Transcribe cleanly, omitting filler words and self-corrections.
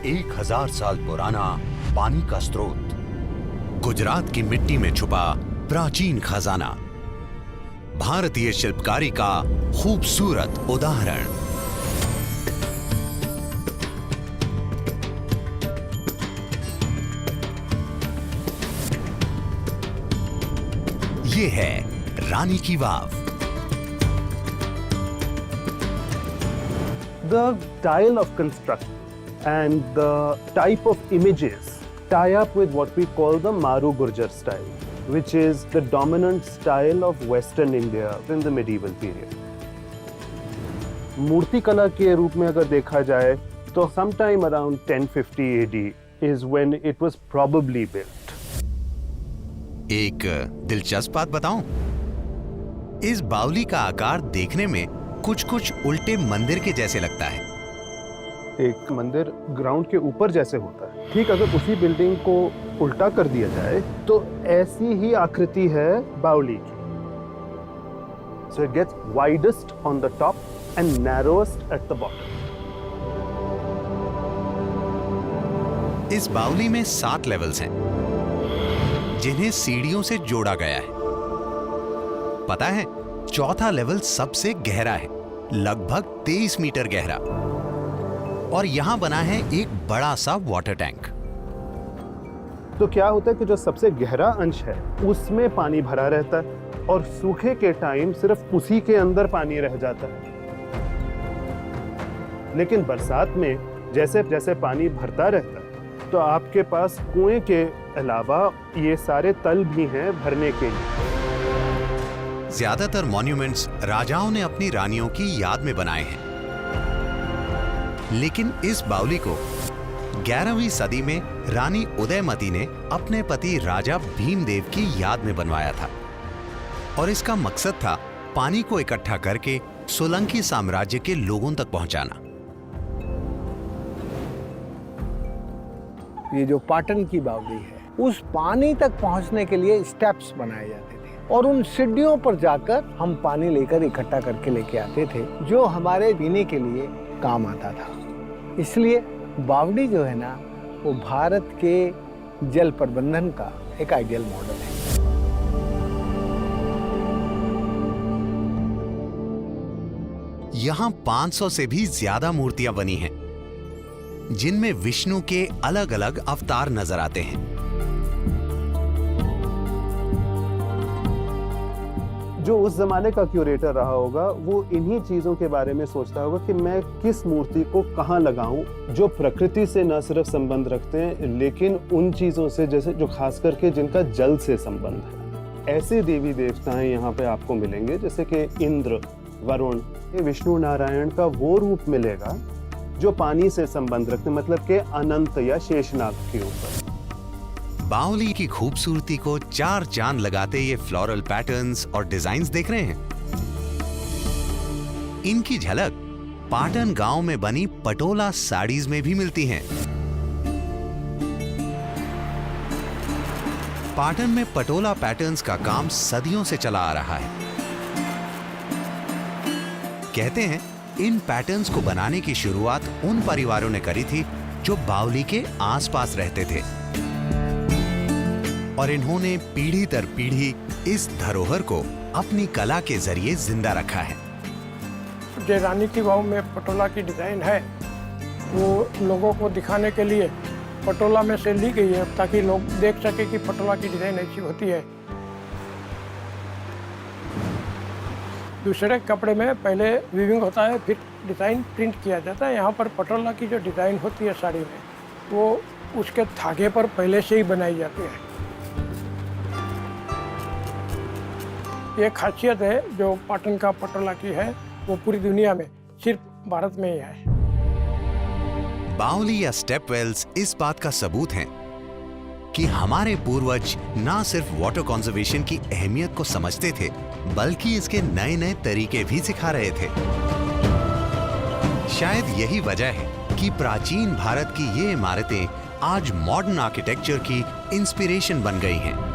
1000 साल पुराना पानी का स्रोत, गुजरात की मिट्टी में छुपा प्राचीन खजाना, भारतीय शिल्पकारी का खूबसूरत उदाहरण। ये है रानी की वाव। The style of construction and the type of images tie up with what we call the Maru Gurjar style, which is the dominant style of Western India in the medieval period. मूर्ति कला के रूप में अगर देखा जाए तो sometime around 1050 AD is when it was probably built. एक दिलचस्प बात बताऊं, इस बावली का आकार देखने में कुछ उल्टे मंदिर के जैसे लगता है। एक मंदिर ग्राउंड के ऊपर जैसे होता है, ठीक अगर उसी बिल्डिंग को उल्टा कर दिया जाए तो ऐसी ही आकृति है बावली की। So it gets widest on the top and narrowest at the bottom. इस बावली में 7 लेवल्स हैं, जिन्हें सीढ़ियों से जोड़ा गया है। पता है, चौथा लेवल सबसे गहरा है, लगभग 23 मीटर गहरा, और यहां बना है एक बड़ा सा वाटर टैंक। तो क्या होता है कि जो सबसे गहरा अंश है उसमें पानी भरा रहता है और सूखे के टाइम सिर्फ उसी के अंदर पानी रह जाता है। लेकिन बरसात में जैसे जैसे पानी भरता रहता है तो आपके पास कुएं के अलावा ये सारे तल भी हैं भरने के लिए। ज्यादातर मॉन्यूमेंट्स राजाओं ने अपनी रानियों की याद में बनाए हैं, लेकिन इस बावली को 11वीं सदी में रानी उदयमती ने अपने पति राजा भीमदेव की याद में बनवाया था, और इसका मकसद था पानी को इकट्ठा करके सोलंकी साम्राज्य के लोगों तक पहुंचाना। ये जो पाटन की बावली है, उस पानी तक पहुंचने के लिए स्टेप्स बनाए जाते थे, और उन सीढ़ियों पर जाकर हम पानी लेकर इकट्ठा करके लेके आते थे, जो हमारे पीने के लिए काम आता था। इसलिए बावली जो है ना, वो भारत के जल प्रबंधन का एक आइडियल मॉडल है। यहां 500 से भी ज्यादा मूर्तियां बनी हैं, जिनमें विष्णु के अलग अलग अवतार नजर आते हैं। जो उस जमाने का क्यूरेटर रहा होगा वो इन्हीं चीजों के बारे में सोचता होगा कि मैं किस मूर्ति को कहां लगाऊं, जो प्रकृति से न सिर्फ संबंध रखते हैं लेकिन उन चीजों से जैसे जो खास करके जिनका जल से संबंध है। ऐसे देवी देवताएं यहाँ पे आपको मिलेंगे जैसे कि इंद्र, वरुण, ये विष्णु नारायण का वो रूप मिलेगा जो पानी से संबंध रखते, मतलब के अनंत या शेषनाग के ऊपर। बावली की खूबसूरती को 4 चांद लगाते ये फ्लोरल पैटर्न्स और डिजाइन्स देख रहे हैं। इनकी झलक पाटन गांव में बनी पटोला साड़ीज में भी मिलती हैं। पाटन में पटोला पैटर्न्स का काम सदियों से चला आ रहा है। कहते हैं इन पैटर्न्स को बनाने की शुरुआत उन परिवारों ने करी थी जो बावली के आसपास रहते थे, और इन्होंने पीढ़ी दर पीढ़ी इस धरोहर को अपनी कला के जरिए जिंदा रखा है। जो रानी की वाव में पटोला की डिजाइन है, वो लोगों को दिखाने के लिए पटोला में से ली गई है, ताकि लोग देख सके कि पटोला की डिजाइन ऐसी होती है। दूसरे कपड़े में पहले वीविंग होता है, फिर डिज़ाइन प्रिंट किया जाता है। यहाँ पर पटोला की जो डिज़ाइन होती है साड़ी में, वो उसके धागे पर पहले से ही बनाई जाती है। ये खासियत है जो पाटन का पटोला की है, वो पूरी दुनिया में सिर्फ भारत में ही है। बावली या स्टेपवेल्स इस बात का सबूत हैं कि हमारे पूर्वज ना सिर्फ वाटर कंजर्वेशन की अहमियत को समझते थे, बल्कि इसके नए नए तरीके भी सिखा रहे थे। शायद यही वजह है कि प्राचीन भारत की ये इमारतें आज मॉडर्न आर्किटेक्चर की इंस्पिरेशन बन गई हैं।